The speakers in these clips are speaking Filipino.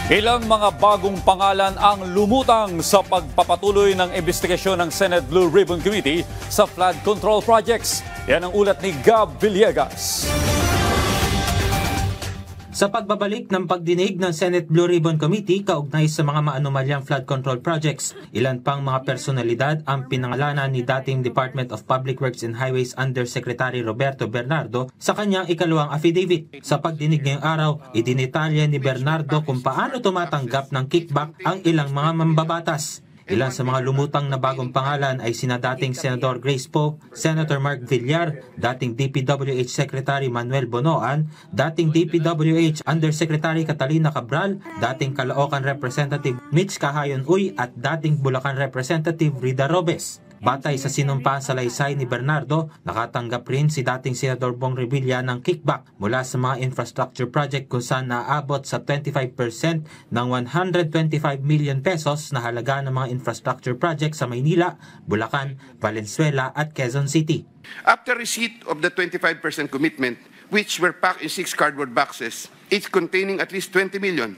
Ilang mga bagong pangalan ang lumutang sa pagpapatuloy ng investigasyon ng Senate Blue Ribbon Committee sa flood control projects. Yan ang ulat ni Gab Villegas. Sa pagbabalik ng pagdinig ng Senate Blue Ribbon Committee kaugnay sa mga maanumalyang flood control projects, ilan pang mga personalidad ang pinangalanan ni dating Department of Public Works and Highways Undersecretary Roberto Bernardo sa kanyang ikalawang affidavit. Sa pagdinig ngayong araw, idinetalya ni Bernardo kung paano tumatanggap ng kickback ang ilang mga mambabatas. Ilan sa mga lumutang na bagong pangalan ay sina dating Senador Grace Poe, Senator Mark Villar, dating DPWH Secretary Manuel Bonoan, dating DPWH Undersecretary Catalina Cabral, dating Caloocan Representative Mitch Cahayon Uy at dating Bulacan Representative Rida Robes. Batay sa sinumpaan salaysay ni Bernardo, nakatanggap rin si dating Senador Bong Revilla ng kickback mula sa mga infrastructure project kung saan naabot sa 25% ng 125 million pesos na halaga ng mga infrastructure project sa Maynila, Bulacan, Valenzuela at Quezon City. After receipt of the 25% commitment, which were packed in 6 cardboard boxes, each containing at least 20 million,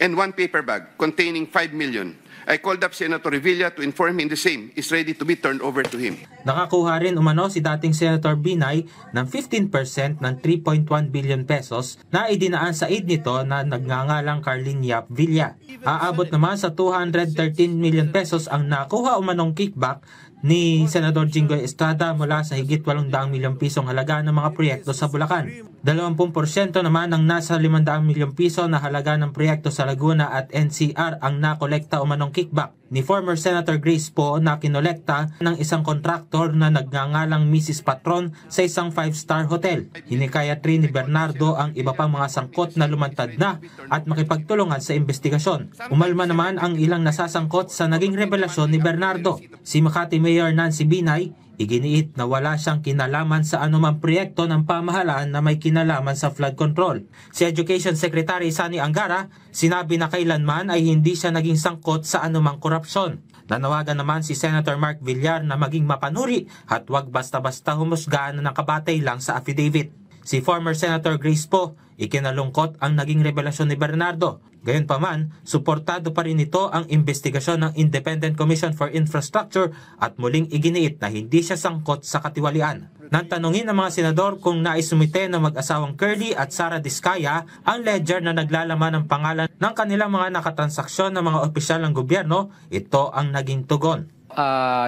and 1 paper bag containing 5 million, I called up Senator Revilla to inform him the same is ready to be turned over to him. Nakakuha rin umano si dating Senator Binay ng 15% ng 3.1 billion pesos na idinaan sa aid nito na nagngangalang Carlin Yap Villa. Aabot naman sa 213 million pesos ang nakuha umanong kickback ni Senador Jinggoy Estrada mula sa higit 800 milyong pisong halaga ng mga proyekto sa Bulacan. 20% naman ang nasa 500 milyong piso na halaga ng proyekto sa Laguna at NCR ang nakolekta umanong kickback ni former Senator Grace Poe na kinolekta ng isang kontraktor na nagngangalang Mrs. Patron sa isang 5-star hotel. Hinikayat rin ni Bernardo ang iba pang mga sangkot na lumantad na at makipagtulungan sa investigasyon. Umalma naman ang ilang nasasangkot sa naging revelasyon ni Bernardo. Si Makati Mayor Nancy Binay, iginiit na wala siyang kinalaman sa anumang proyekto ng pamahalaan na may kinalaman sa flood control. Si Education Secretary Sani Angara, sinabi na kailanman ay hindi siya naging sangkot sa anumang korupsyon. Nanawagan naman si Senator Mark Villar na maging mapanuri at huwag basta-basta humusgaan na nakabatay lang sa affidavit. Si former Senator Grace Poe, ikinalungkot ang naging revelasyon ni Bernardo. Gayunpaman, suportado pa rin ito ang investigasyon ng Independent Commission for Infrastructure at muling iginiit na hindi siya sangkot sa katiwalian. Nang tanungin ng mga senador kung naisumite ng mag-asawang Curly at Sara Diskaya ang ledger na naglalaman ng pangalan ng kanilang mga nakatransaksyon ng mga opisyal ng gobyerno, ito ang naging tugon.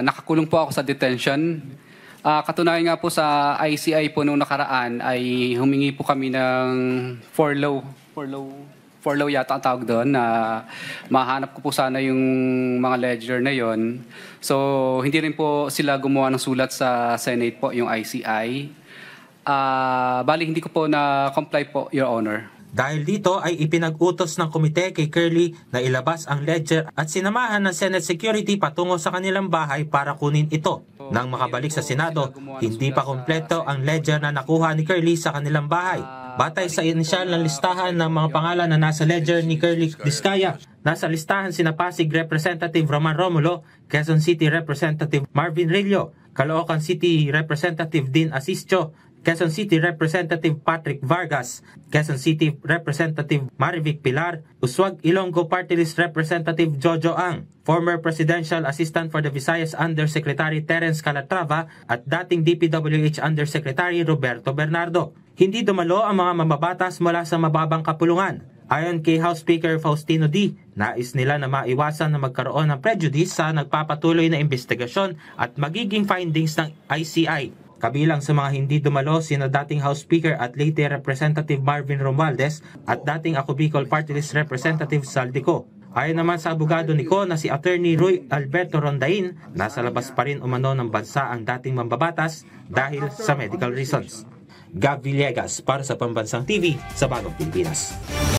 Nakakulong po ako sa detention. Katunayan nga po sa ICI po noong nakaraan ay humingi po kami ng for law yata ang tawag doon na mahanap ko po sana yung mga ledger na yon. So hindi rin po sila gumawa ng sulat sa Senate po yung ICI. Bali hindi ko po na-comply po, Your Honor. Dahil dito ay ipinag-utos ng komite kay Curly na ilabas ang ledger at sinamahan ng Senate Security patungo sa kanilang bahay para kunin ito. Nang makabalik sa Senado, hindi pa kumpleto ang ledger na nakuha ni Curly sa kanilang bahay. Batay sa inisyal ng listahan ng mga pangalan na nasa ledger ni Curly Diskaya, nasa listahan sina Pasig Representative Roman Romulo, Quezon City Representative Marvin Rillo, Caloocan City Representative Dean Asisio, Quezon City Representative Patrick Vargas, Quezon City Representative Marivic Pilar, Uswag Ilonggo Party List Representative Jojo Ang, former Presidential Assistant for the Visayas Undersecretary Terence Calatrava at dating DPWH Undersecretary Roberto Bernardo. Hindi dumalo ang mga mambabatas mula sa mababang kapulungan. Ayon kay House Speaker Faustino D., nais nila na maiwasan na magkaroon ng prejudice sa nagpapatuloy na investigasyon at magiging findings ng ICI. Kabilang sa mga hindi dumalo sina dating House Speaker at Leyte Representative Marvin Romualdez at dating Ako Bicol Party List Representative Saldico. Ayon naman sa abogado ni Ko na si Attorney Roy Alberto Rondain, nasa labas pa rin umano ng bansa ang dating mambabatas dahil sa medical reasons. Gab Villegas para sa Pambansang TV sa Bagong Pilipinas.